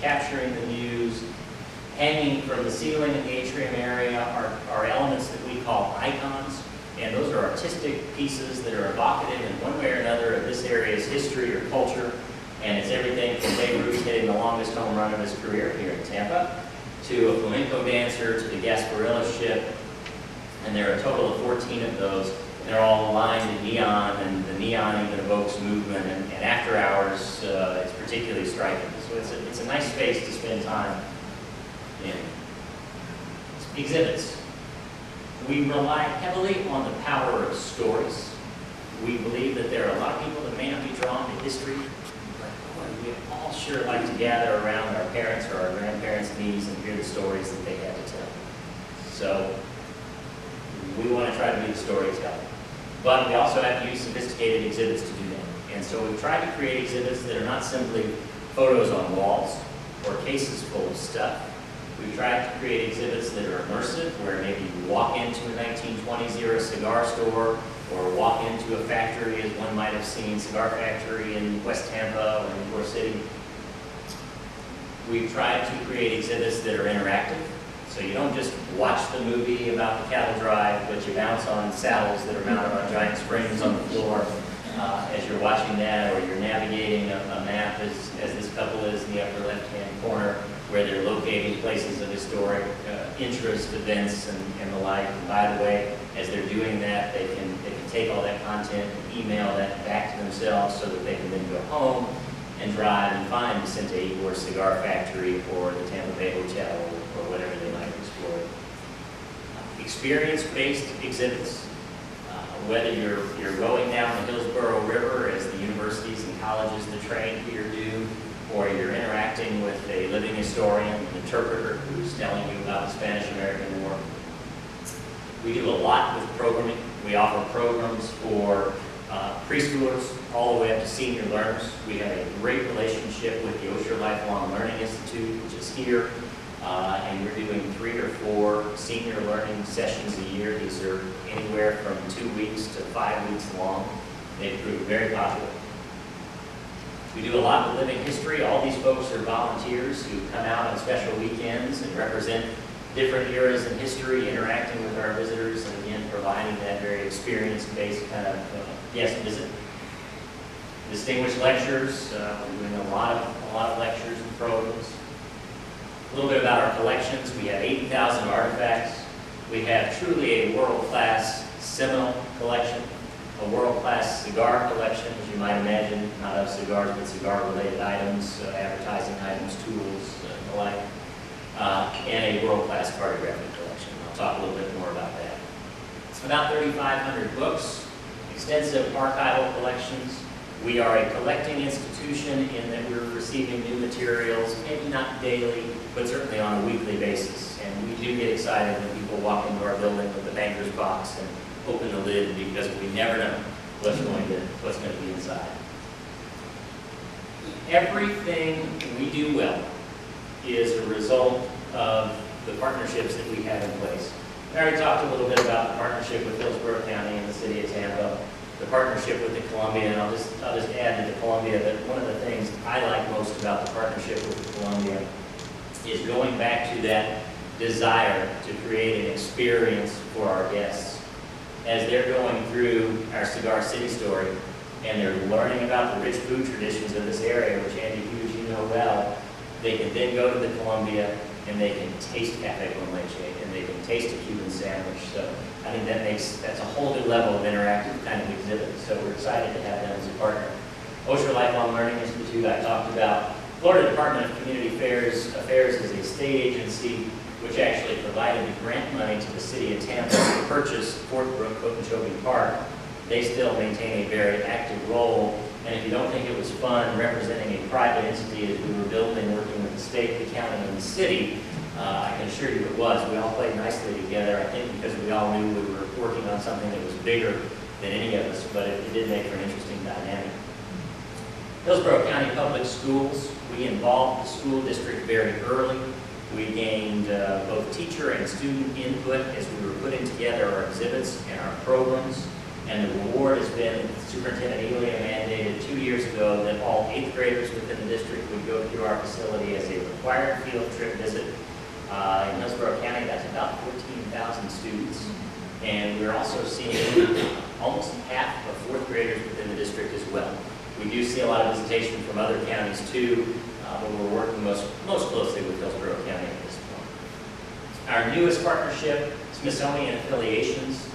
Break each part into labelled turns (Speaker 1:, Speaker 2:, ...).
Speaker 1: capturing the muse. Hanging from the ceiling in the atrium area are elements that we call icons, and those are artistic pieces that are evocative in one way or another of this area's history or culture, and it's everything from Babe Ruth hitting the longest home run of his career here in Tampa, to a flamenco dancer, to the Gasparilla ship, and there are a total of 14 of those. They're all lined in neon, and the neon even evokes movement, and after hours, it's particularly striking. So it's a nice space to spend time in. Exhibits. We rely heavily on the power of stories. We believe that there are a lot of people that may not be drawn to history, but boy, we all sure like to gather around our parents or our grandparents' knees and hear the stories that they had to tell. So we want to try to be the storyteller. But we also have to use sophisticated exhibits to do that. And so we've tried to create exhibits that are not simply photos on walls or cases full of stuff. We've tried to create exhibits that are immersive, where maybe you walk into a 1920s era cigar store, or walk into a factory, as one might have seen, cigar factory in West Tampa or in Ybor City. We've tried to create exhibits that are interactive. So you don't just watch the movie about the cattle drive, but you bounce on saddles that are mounted on giant springs on the floor as you're watching that, or you're navigating a map as this couple is in the upper left-hand corner, where they're locating places of historic interest, events, and the like. And by the way, as they're doing that, they can take all that content and email that back to themselves so that they can then go home and drive and find Vicente Ybor Cigar Factory or the Tampa Bay Hotel or whatever they might explore. Experience-based exhibits. Whether you're going down the Hillsborough River, as the universities and colleges that train here do, or you're interacting with a living historian, an interpreter who's telling you about the Spanish-American War. We do a lot with programming. We offer programs for preschoolers all the way up to senior learners. We have a great relationship with the Osher Lifelong Learning Institute, which is here, and we're doing 3 or 4 senior learning sessions a year. These are anywhere from 2 weeks to 5 weeks long. They've proved very popular. We do a lot with living history. All these folks are volunteers who come out on special weekends and represent different eras in history, interacting with our visitors, and again, providing that very experience-based kind of guest visit. Distinguished lectures. We're doing a lot of lectures and programs. A little bit about our collections. We have 80,000 artifacts. We have truly a world-class seminal collection, a world-class cigar collection, as you might imagine, not of cigars, but cigar-related items, advertising items, tools, and the like, and a world-class cartographic collection. I'll talk a little bit more about that. It's about 3,500 books, extensive archival collections. We are a collecting institution in that we're receiving new materials, maybe not daily, but certainly on a weekly basis. And we do get excited when people walk into our building with the banker's box and open the lid, because we never know what's going to be inside. Everything we do well is a result of the partnerships that we have in place. I already talked a little bit about the partnership with Hillsborough County and the City of Tampa, the partnership with the Columbia, and I'll just add to the Columbia that one of the things I like most about the partnership with the Columbia is going back to that desire to create an experience for our guests. As they're going through our Cigar City story and they're learning about the rich food traditions of this area, which Andy Hughes, you know well, they can then go to the Columbia and they can taste Cafe Con Leche and they can taste a Cuban sandwich. So I think that's a whole new level of interactive kind of exhibit. So we're excited to have them as a partner. Osher Lifelong Learning Institute I talked about. Florida Department of Community Affairs is a state agency which actually provided the grant money to the City of Tampa to purchase Fort Brooke Okeechobee Park. They still maintain a very active role, and if you don't think it was fun representing a private entity as we were building, working with the state, the county, and the city, I can assure you it was. We all played nicely together, I think because we all knew we were working on something that was bigger than any of us, but it did make for an interesting dynamic. Hillsborough County Public Schools, we involved the school district very early. We gained both teacher and student input as we were putting together our exhibits and our programs. And the reward has been, Superintendent Elia mandated 2 years ago that all 8th graders within the district would go through our our facility as a required field trip visit. In Hillsborough County, that's about 14,000 students. And we're also seeing almost half of fourth graders within the district as well. We do see a lot of visitation from other counties too, but we're working most closely with Hillsborough County at this point. Our newest partnership, Smithsonian Affiliations.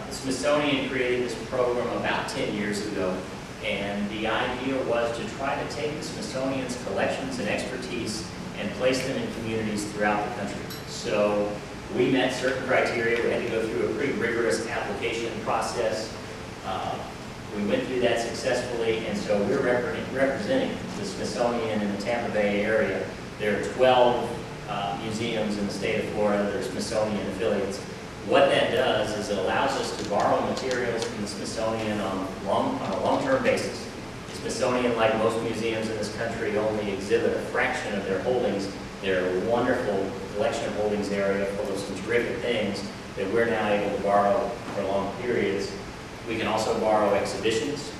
Speaker 1: The Smithsonian created this program about 10 years ago, and the idea was to try to take the Smithsonian's collections and expertise and place them in communities throughout the country. So we met certain criteria. We had to go through a pretty rigorous application process. We went through that successfully, and so we're representing the Smithsonian in the Tampa Bay area. There are 12 museums in the state of Florida that are Smithsonian affiliates. What that does is it allows us to borrow materials from the Smithsonian on a long-term basis. The Smithsonian, like most museums in this country, only exhibit a fraction of their holdings. They're a wonderful collection of holdings area full of some terrific things that we're now able to borrow for long periods. We can also borrow exhibitions.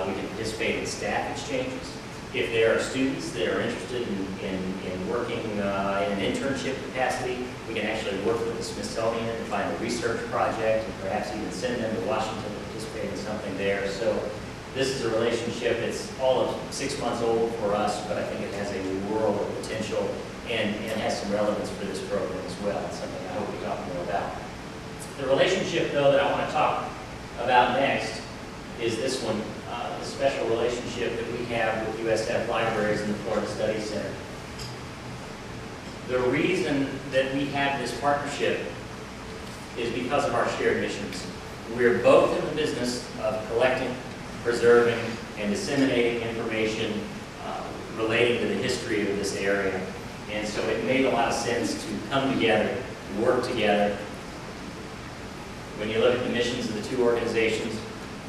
Speaker 1: We can participate in staff exchanges. If there are students that are interested in working in an internship capacity, we can actually work with the Smithsonian and find a research project and perhaps even send them to Washington to participate in something there. So this is a relationship. It's all of 6 months old for us, but I think it has a world of potential and has some relevance for this program as well. It's something I hope we talk more about. The relationship, though, that I want to talk about next is this one, the special relationship that we have with USF Libraries and the Florida Studies Center. The reason that we have this partnership is because of our shared missions. We're both in the business of collecting, preserving, and disseminating information relating to the history of this area. And so it made a lot of sense to come together, work together. When you look at the missions of the two organizations,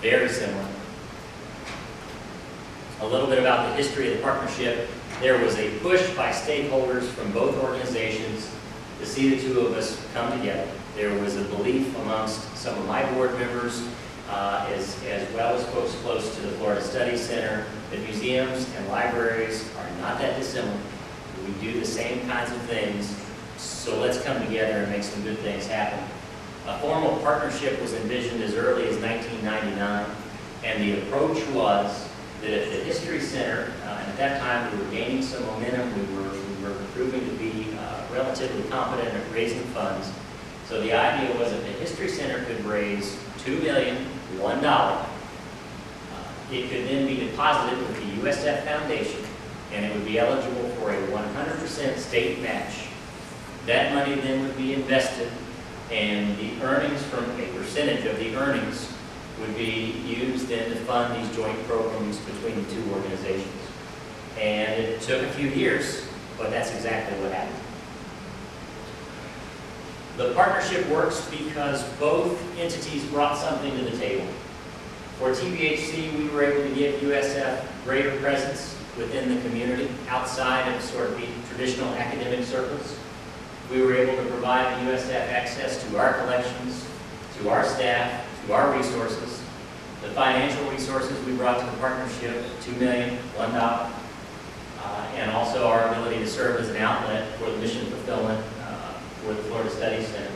Speaker 1: very similar. A little bit about the history of the partnership. There was a push by stakeholders from both organizations to see the two of us come together. There was a belief amongst some of my board members, as well as folks close to the Florida Studies Center, that museums and libraries are not that dissimilar. We do the same kinds of things, so let's come together and make some good things happen. A formal partnership was envisioned as early as 1999, and the approach was that if the History Center, and at that time we were gaining some momentum, we were proving to be relatively competent at raising funds. So the idea was that the History Center could raise $2 million, $1. It could then be deposited with the USF Foundation, and it would be eligible for a 100% state match. That money then would be invested, and the earnings from a percentage of the earnings would be used then to fund these joint programs between the two organizations. And it took a few years, but that's exactly what happened. The partnership works because both entities brought something to the table. For TBHC, we were able to give USF greater presence within the community, outside of sort of the traditional academic circles. We were able to provide the USF access to our collections, to our staff, to our resources. The financial resources we brought to the partnership, $2 million, $1, and also our ability to serve as an outlet for the mission fulfillment for the Florida Studies Center.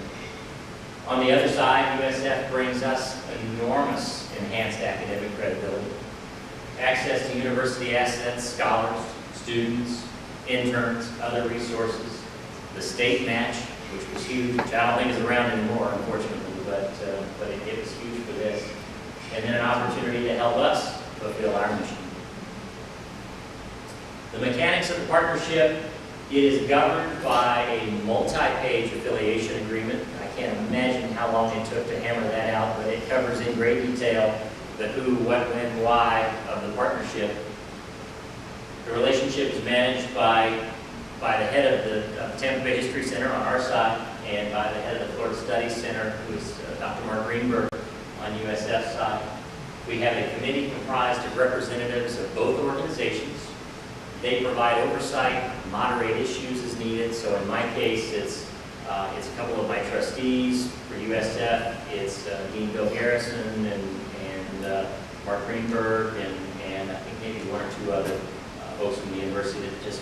Speaker 1: On the other side, USF brings us enormous enhanced academic credibility, access to university assets, scholars, students, interns, other resources, the state match, which was huge, which I don't think is around anymore, unfortunately, but it was huge for this. And then an opportunity to help us fulfill our mission. The mechanics of the partnership, it is governed by a multi-page affiliation agreement. I can't imagine how long it took to hammer that out, but it covers in great detail the who, what, when, why of the partnership. The relationship is managed by the head of the Tampa Bay History Center on our side, and by the head of the Florida Studies Center, who is Dr. Mark Greenberg on USF's side. We have a committee comprised of representatives of both organizations. They provide oversight, moderate issues as needed. So in my case, it's a couple of my trustees for USF. It's Dean Bill Garrison and Mark Greenberg and I think maybe one or two other folks from the university that participate